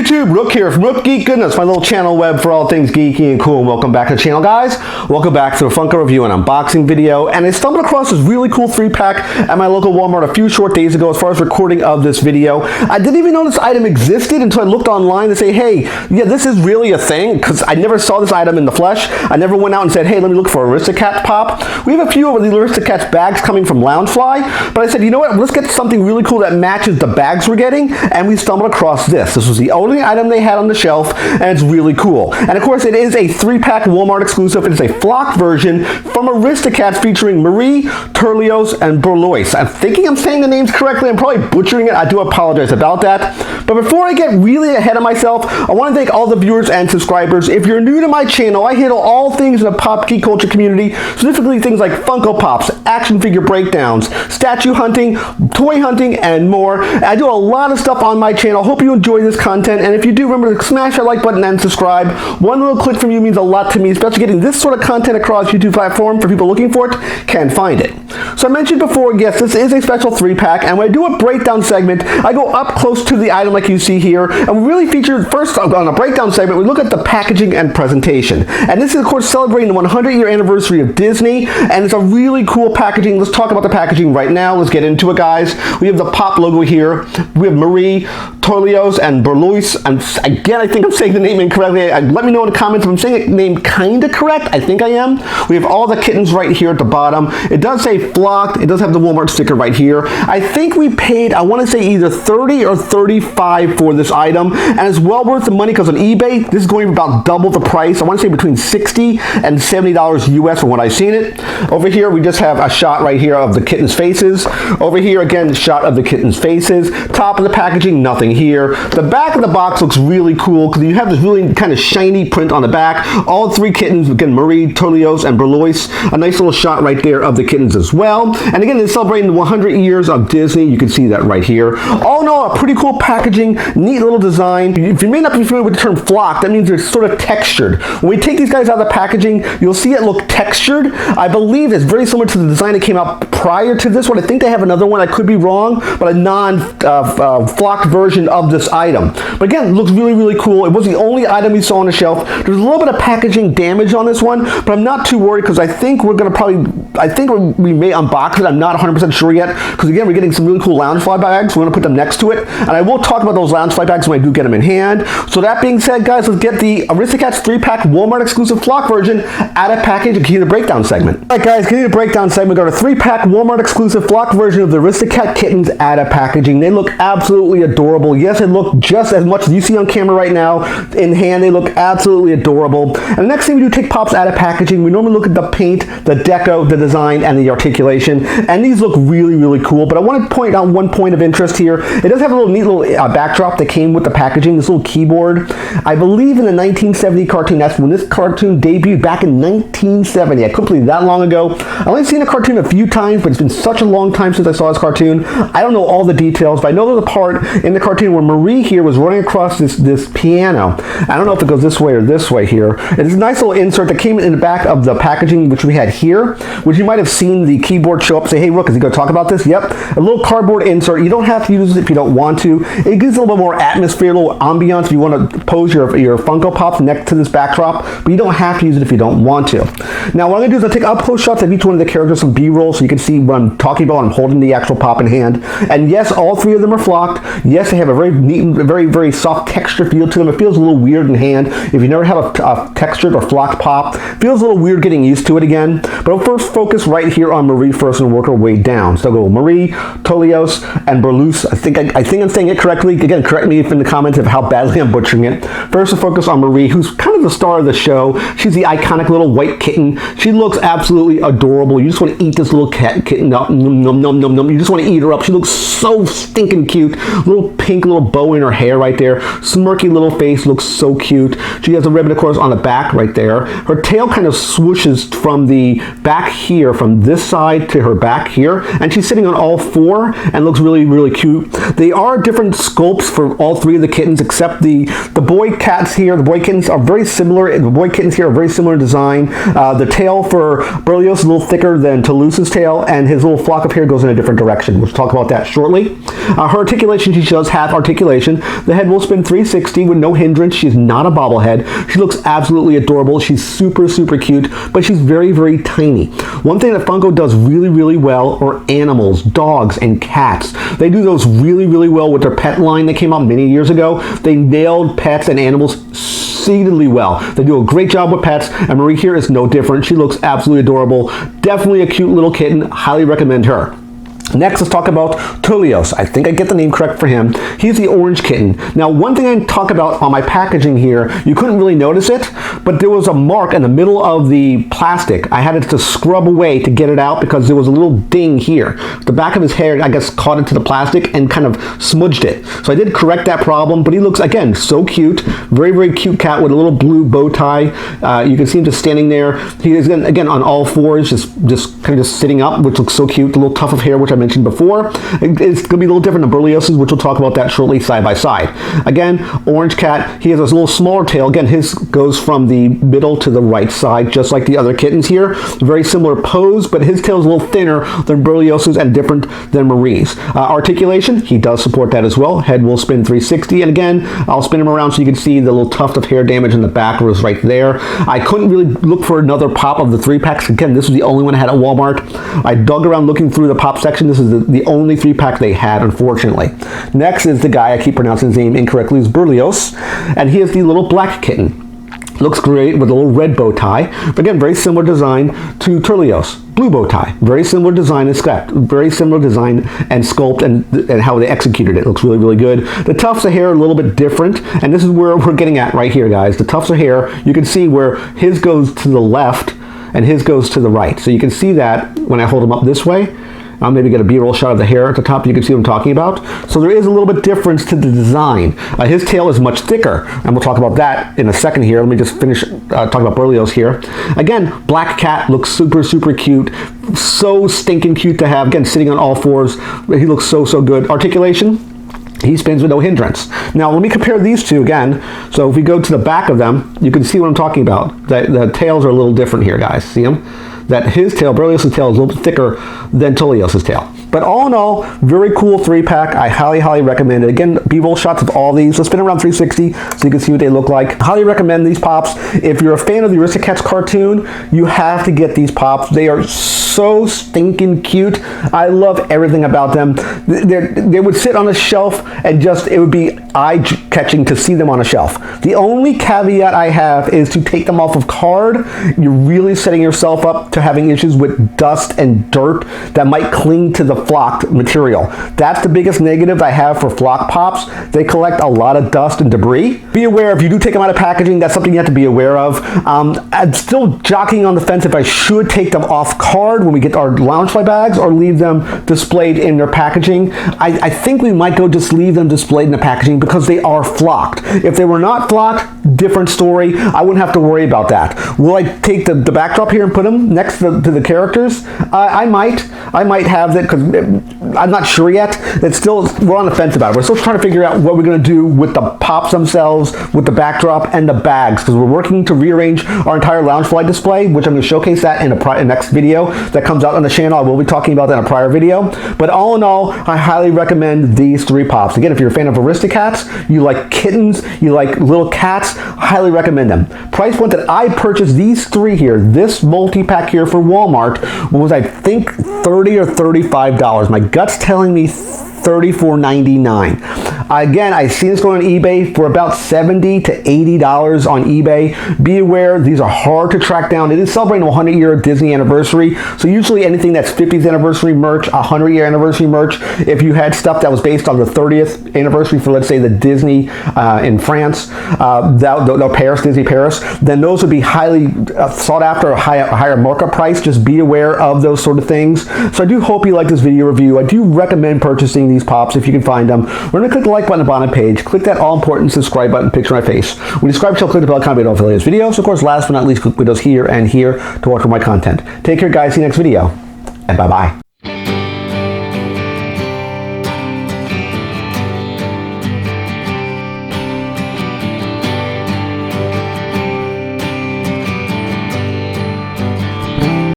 YouTube, Rook here from Rook Geek Goodness, my little channel web for all things geeky and cool. And welcome back to the channel, guys. Welcome back to a Funko review and unboxing video. And I stumbled across this really cool 3-pack at my local Walmart a few short days ago as far as recording of this video. I didn't even know this item existed until I looked online to say, hey, yeah, this is really a thing, because I never saw this item in the flesh. I never went out and said, hey, let me look for Aristocats pop. We have a few of the Aristocats bags coming from Loungefly, but I said, you know what, let's get something really cool that matches the bags we're getting, and we stumbled across this. This was the only item they had on the shelf, and it's really cool. And of course, it is a 3-pack Walmart exclusive. It's a flock version from Aristocats featuring Marie, Berlioz, and Berlioz. I'm thinking I'm saying the names correctly. I'm probably butchering it. I do apologize about that. But before I get really ahead of myself, I want to thank all the viewers and subscribers. If you're new to my channel, I handle all things in the pop geek culture community, specifically things like Funko Pops, action figure breakdowns, statue hunting, toy hunting, and more. I do a lot of stuff on my channel. Hope you enjoy this content, and if you do, remember to smash that like button and subscribe. One little click from you means a lot to me, especially getting this sort of content across YouTube platform for people looking for it can find it. So I mentioned before, yes, this is a special 3-pack, and when I do a breakdown segment, I go up close to the item like you see here, and we really feature, first on a breakdown segment, we look at the packaging and presentation. And this is, of course, celebrating the 100-year anniversary of Disney, and it's a really cool packaging. Let's talk about the packaging right now. Let's get into it, guys. We have the Pop logo here. We have Marie, Berlioz, and Berlioz. And again, I think I'm saying the name incorrectly. Let me know in the comments if I'm saying the name kind of correct. I think I am. We have all the kittens right here at the bottom. It does say flocked. It does have the Walmart sticker right here. I think we paid, I want to say either $30 or $35 for this item, and it's well worth the money because on eBay, this is going for about double the price. I want to say between $60 and $70 US from what I've seen it. Over here, we just have a shot right here of the kittens' faces. Over here, again, a shot of the kittens' faces. Top of the packaging, nothing here. The back of the box looks really cool because you have this really kind of shiny print on the back. All 3 kittens, again, Marie, Berlioz, and Berlioz. A nice little shot right there of the kittens as well. And again, it's celebrating the 100 years of Disney. You can see that right here. All in all, a pretty cool packaging, neat little design. If you may not be familiar with the term flock, that means they're sort of textured. When we take these guys out of the packaging, you'll see it look textured. I believe it's very similar to the design that came out prior to this one. I think they have another one. I could be wrong, but a non-flocked version of this item. But again, it looks really, really cool. It was the only item we saw on the shelf. There's a little bit of packaging damage on this one, but I'm not too worried because I think we're going to we may unbox it. I'm not 100% sure yet because again, we're getting some really cool Loungefly bags. We're going to put them next to it, and I will talk about those Loungefly bags when I do get them in hand. So that being said, guys, let's get the Aristocats 3-pack Walmart exclusive flock version out of package and continue the breakdown segment. All right, guys, continue the breakdown segment. We got a 3-pack Walmart exclusive flock version of the Aristocat kittens out of packaging. They look absolutely adorable. Yes, they look just as much as you see on camera right now. In hand, they look absolutely adorable. And the next thing we do, take pops out of packaging. We normally look at the paint, the deco, the design, and the articulation. And these look really, really cool. But I want to point out one point of interest here. It does have a little neat little backdrop that came with the packaging, this little keyboard. I believe in the 1970 cartoon, that's when this cartoon debuted back in 1970. I couldn't believe that long ago. I've only seen the cartoon a few times, but it's been such a long time since I saw this cartoon. I don't know all the details, but I know there's a part in the cartoon where Marie here was running across this piano. I don't know if it goes this way or this way here. It's a nice little insert that came in the back of the packaging, which we had here, which you might have seen the keyboard show up, say, hey, Rook, is he going to talk about this? Yep. A little cardboard insert. You don't have to use it if you don't want to. It gives a little bit more atmosphere, a little ambiance if you want to pose your Funko Pops next to this backdrop, but you don't have to use it if you don't want to. Now, what I'm going to do is I'll take up-close shots of each one of the characters, some B-roll, so you can see what I'm talking about. I'm holding the actual pop in hand. And yes, all 3 of them are flocked. Yes, they have a very neat, very, very soft texture feel to them. It feels a little weird in hand. If you never have a textured or flocked pop, it feels a little weird getting used to it again. But I'll first focus right here on Marie first and work our way down. So I'll go Marie, Berlioz, and Berlioz. I think I'm saying it correctly. Again, correct me if in the comments of how badly I'm butchering it. First, I'll focus on Marie, who's kind of the star of the show. She's the iconic little white kitten. She looks absolutely adorable. You just want to eat this little kitten up. Nom, nom, nom, nom, nom. You just want to eat her up. She looks so stinking cute. Little pink little bow in her hair right there. Smirky little face, looks so cute. She has a ribbon, of course, on the back right there. Her tail kind of swooshes from the back here, from this side to her back here, and she's sitting on all four and looks really, really cute. They are different sculpts for all three of the kittens, except the boy cats here, the boy kittens are very similar. The boy kittens here are very similar in design. The tail for Berlioz is a little thicker than Toulouse's tail, and his little flock of hair goes in a different direction. We'll talk about that shortly. Her articulation, she does have articulation. The head will spin 360 with no hindrance. She's not a bobblehead. She looks absolutely adorable. She's super, super cute, but she's very, very tiny. One thing that Funko does really, really well are animals, dogs, and cats. They do those really, really well with their pet line that came out many years ago. They nailed pets and animals exceedingly well. They do a great job with pets, and Marie here is no different. She looks absolutely adorable. Definitely a cute little kitten. Highly recommend her. Next, let's talk about Toulouse. I think I get the name correct for him. He's the orange kitten. Now, one thing I talk about on my packaging here, you couldn't really notice it, but there was a mark in the middle of the plastic. I had to scrub away to get it out because there was a little ding here. The back of his hair, I guess, caught into the plastic and kind of smudged it. So I did correct that problem, but he looks, again, so cute. Very, very cute cat with a little blue bow tie. You can see him just standing there. He is, again, on all fours, just kind of just sitting up, which looks so cute. The little tuft of hair, which I mentioned before. It's going to be a little different than Berlioz's, which we'll talk about that shortly side by side. Again, orange cat. He has this little smaller tail. Again, his goes from the middle to the right side, just like the other kittens here. Very similar pose, but his tail is a little thinner than Berlioz's and different than Marie's. Articulation, he does support that as well. Head will spin 360, and again, I'll spin him around so you can see the little tuft of hair damage in the back was right there. I couldn't really look for another pop of the 3-packs. Again, this was the only one I had at Walmart. I dug around looking through the pop section. This is the only 3-pack they had, unfortunately. Next is the guy, I keep pronouncing his name incorrectly, is Berlioz, and he is the little black kitten. Looks great with a little red bow tie. But again, very similar design to Toulouse. Blue bow tie. Very similar design and sculpt. Very similar design and sculpt and how they executed it. Looks really, really good. The tufts of hair are a little bit different, and this is where we're getting at right here, guys. The tufts of hair, you can see where his goes to the left and his goes to the right. So you can see that when I hold him up this way. I'll maybe get a B-roll shot of the hair at the top. You can see what I'm talking about. So there is a little bit difference to the design. His tail is much thicker, and we'll talk about that in a second here. Let me just finish talking about Berlioz here. Again, black cat looks super, super cute. So stinking cute to have. Again, sitting on all fours. He looks so, so good. Articulation, he spins with no hindrance. Now, let me compare these two again. So if we go to the back of them, you can see what I'm talking about. The tails are a little different here, guys. See them? That his tail, Berlioz's tail, is a little bit thicker than Toulous's tail. But all in all, very cool 3-pack. I highly, highly recommend it. Again, B-roll shots of all these. Let's spin around 360 so you can see what they look like. Highly recommend these pops. If you're a fan of the Aristocats cartoon, you have to get these pops. They are so stinking cute. I love everything about them. They would sit on a shelf and it would be eye-catching to see them on a shelf. The only caveat I have is to take them off of card. You're really setting yourself up to having issues with dust and dirt that might cling to the flocked material. That's the biggest negative I have for flock pops. They collect a lot of dust and debris. Be aware, if you do take them out of packaging, that's something you have to be aware of. I'm still jockeying on the fence if I should take them off card when we get our Loungefly bags or leave them displayed in their packaging. I think we might go just leave them displayed in the packaging because they are flocked. If they were not flocked, different story. I wouldn't have to worry about that. Will I take the backdrop here and put them next to the characters? I might have that because I'm not sure yet. We're on the fence about it. We're still trying to figure out what we're going to do with the pops themselves, with the backdrop and the bags, because we're working to rearrange our entire Loungefly display, which I'm going to showcase that in a next video that comes out on the channel. I will be talking about that in a prior video. But all in all, I highly recommend these 3 pops. Again, if you're a fan of Aristocats, you like kittens, you like little cats, highly recommend them. Price point that I purchased these 3 here, this multi-pack here for Walmart, was I think $30 or $35. My gut's telling me $34.99. Again, I've seen this going on eBay for about $70 to $80 on eBay. Be aware, these are hard to track down. It is celebrating a 100-year Disney anniversary, so usually anything that's 50th anniversary merch, 100-year anniversary merch, if you had stuff that was based on the 30th anniversary for, let's say, the Disney in France, Paris, Disney Paris, then those would be highly sought after, a higher markup price. Just be aware of those sort of things. So I do hope you like this video review. I do recommend purchasing these pops if you can find them. We're going to click the like like button at the bottom page, click that all-important subscribe button picture of my face. When you subscribe, click the bell icon to get all the latest videos. Of course, last but not least, click windows here and here to watch for my content. Take care, guys. See you next video, and bye-bye.